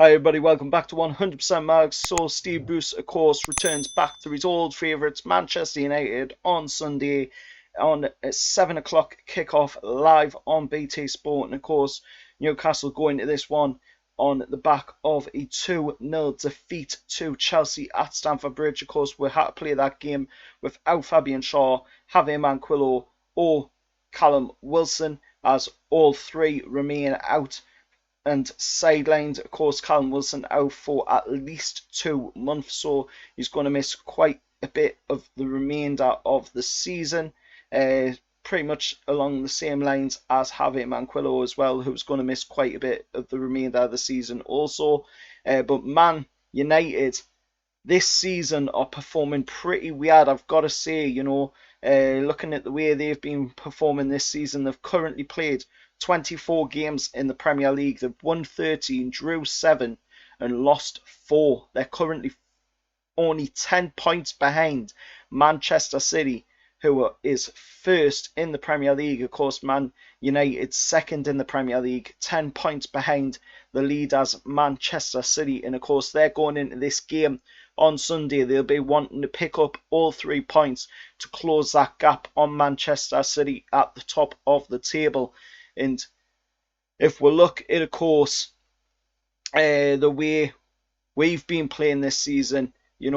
Hi everybody, welcome back to 100% Mags. So Steve Bruce, of course, returns back to his old favourites, Manchester United, on Sunday on a 7 o'clock kickoff live on BT Sport. And of course, Newcastle going to this one on the back of a 2-0 defeat to Chelsea at Stamford Bridge. Of course, we had to play that game without Fabian Shaw, Javier Manquillo or Callum Wilson, as all three remain out and sidelined. Of course, Callum Wilson out for at least 2 months, so he's going to miss quite a bit of the remainder of the season. Pretty much along the same lines as Javier Manquillo as well, who's going to miss quite a bit of the remainder of the season also. But Man United this season are performing pretty weird, I've got to say. Looking at the way they've been performing this season, they've currently played 24 games in the Premier League. They've won 13, drew 7 and lost 4. They're currently only 10 points behind Manchester City, who is first in the Premier League. Of course, Man United second in the Premier League, 10 points behind the leaders Manchester City. And of course, they're going into this game on Sunday. They'll be wanting to pick up all 3 points to close that gap on Manchester City at the top of the table. And if we look at, of course, the way we've been playing this season, we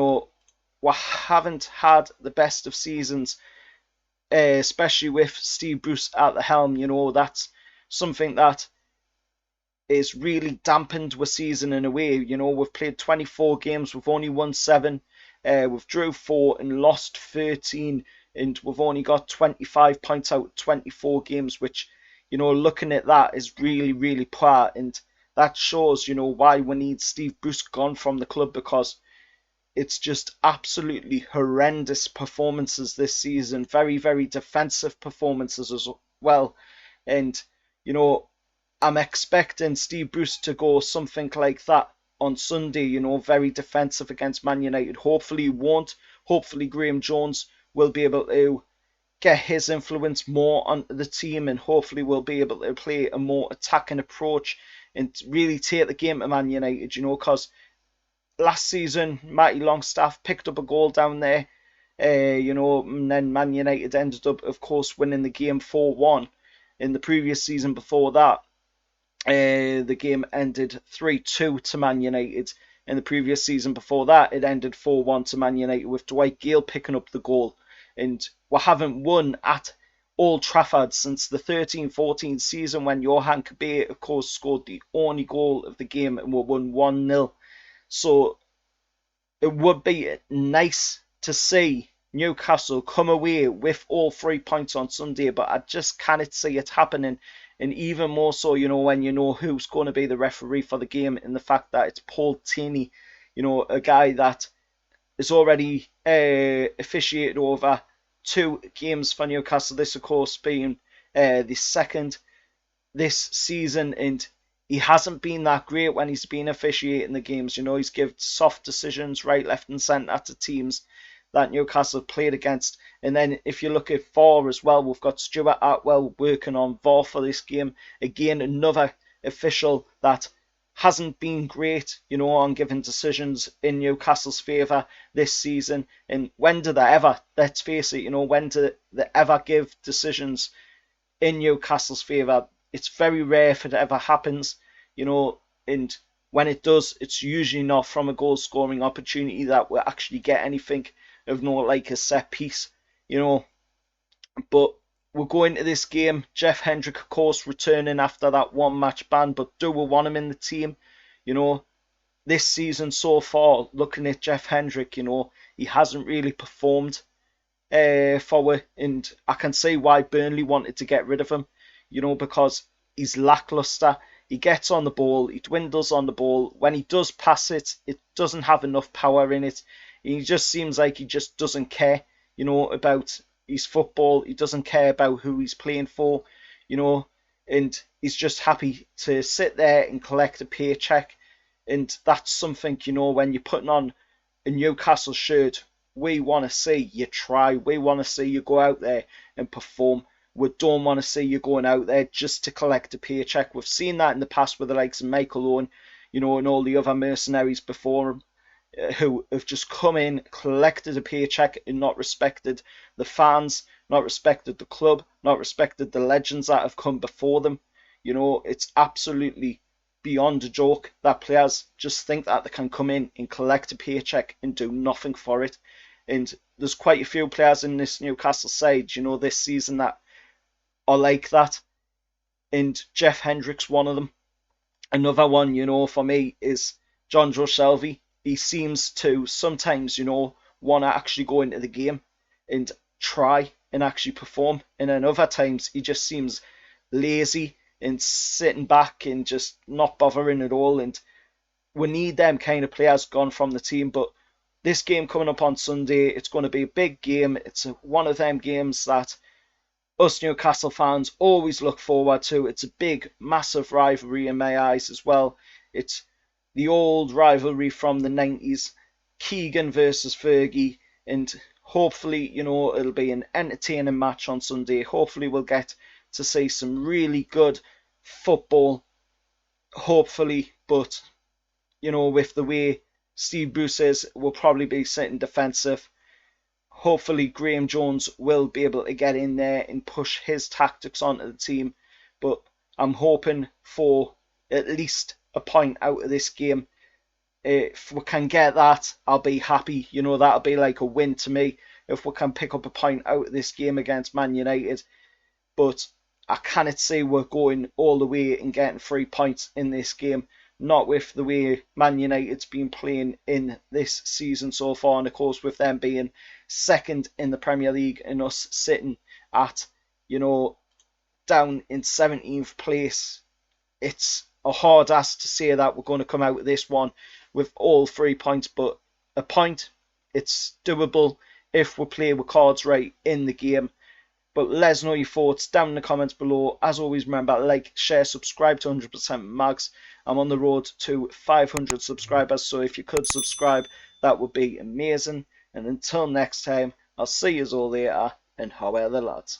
haven't had the best of seasons, especially with Steve Bruce at the helm. That's something that is really dampened the season in a way. We've played 24 games, we've only won 7, we've drew 4 and lost 13, and we've only got 25 points out of 24 games, which, looking at that is really, really poor. And that shows, why we need Steve Bruce gone from the club, because it's just absolutely horrendous performances this season. Very, very defensive performances as well. And, I'm expecting Steve Bruce to go something like that on Sunday, very defensive against Man United. Hopefully he won't. Hopefully Graham Jones will be able to get his influence more on the team, and hopefully we'll be able to play a more attacking approach and really take the game to Man United, because last season Matty Longstaff picked up a goal down there, and then Man United ended up, of course, winning the game 4-1. In the previous season before that, the game ended 3-2 to Man United. In the previous season before that, it ended 4-1 to Man United, with Dwight Gale picking up the goal. And we haven't won at Old Trafford since the 13-14 season, when Johan Kabay, of course, scored the only goal of the game, and we won 1-0. So it would be nice to see Newcastle come away with all 3 points on Sunday, but I just cannot see it happening. And even more so, when you know who's going to be the referee for the game, and the fact that it's Paul Tierney, a guy that is already officiated over 2 games for Newcastle. This, of course, being the second this season, and he hasn't been that great when he's been officiating the games. He's given soft decisions right, left and centre to teams that Newcastle played against. And then if you look at VAR as well, we've got Stuart Atwell working on VAR for this game. Again, another official that hasn't been great, on giving decisions in Newcastle's favour this season. And when do they ever, let's face it, when do they ever give decisions in Newcastle's favour? It's very rare if it ever happens, and when it does, it's usually not from a goal scoring opportunity that will actually get anything of like a set piece, But we're going to this game. Jeff Hendrick, of course, returning after that 1-match ban, but do we want him in the team? This season so far, looking at Jeff Hendrick, he hasn't really performed for it, and I can see why Burnley wanted to get rid of him, because he's lackluster. He gets on the ball, he dwindles on the ball. When he does pass it, it doesn't have enough power in it. He just seems like he just doesn't care, about his football. He doesn't care about who he's playing for, and he's just happy to sit there and collect a paycheck. And that's something, when you're putting on a Newcastle shirt, we want to see you try. We want to see you go out there and perform. We don't want to see you going out there just to collect a paycheck. We've seen that in the past with the likes of Michael Owen. you know, and all the other mercenaries before him, who have just come in, collected a paycheck, and not respected the fans, not respected the club, not respected the legends that have come before them. You know, it's absolutely beyond a joke that players just think that they can come in and collect a paycheck and do nothing for it. And there's quite a few players in this Newcastle side, you know, this season that are like that. And Jeff Hendrick's one of them. Another one, you know, for me is John Joe Shelby. He seems to sometimes, you know, want to actually go into the game and try and actually perform. And then other times he just seems lazy and sitting back and just not bothering at all. And we need them kind of players gone from the team. But this game coming up on Sunday, it's going to be a big game. It's one of them games that us Newcastle fans always look forward to. It's a big, massive rivalry in my eyes as well. It's the old rivalry from the 90s, Keegan versus Fergie, and hopefully, you know, it'll be an entertaining match on Sunday. Hopefully we'll get to see some really good football, hopefully, but, you know, with the way Steve Bruce is, we'll probably be sitting defensive. Hopefully Graham Jones will be able to get in there and push his tactics onto the team, but I'm hoping for at least a point out of this game. If we can get that, I'll be happy. You know, that'll be like a win to me if we can pick up a point out of this game against Man United. But I cannot say we're going all the way and getting 3 points in this game. Not with the way Man United's been playing in this season so far, and of course with them being second in the Premier League and us sitting at, you know, down in 17th place. It's a hard ask to say that we're going to come out of this one with all 3 points, but a point, it's doable if we play with cards right in the game. But let us know your thoughts down in the comments below. As always, remember, like, share, subscribe to 100% Mags. I'm on the road to 500 subscribers, so if you could subscribe, that would be amazing. And until next time, I'll see you all later, and how are the lads?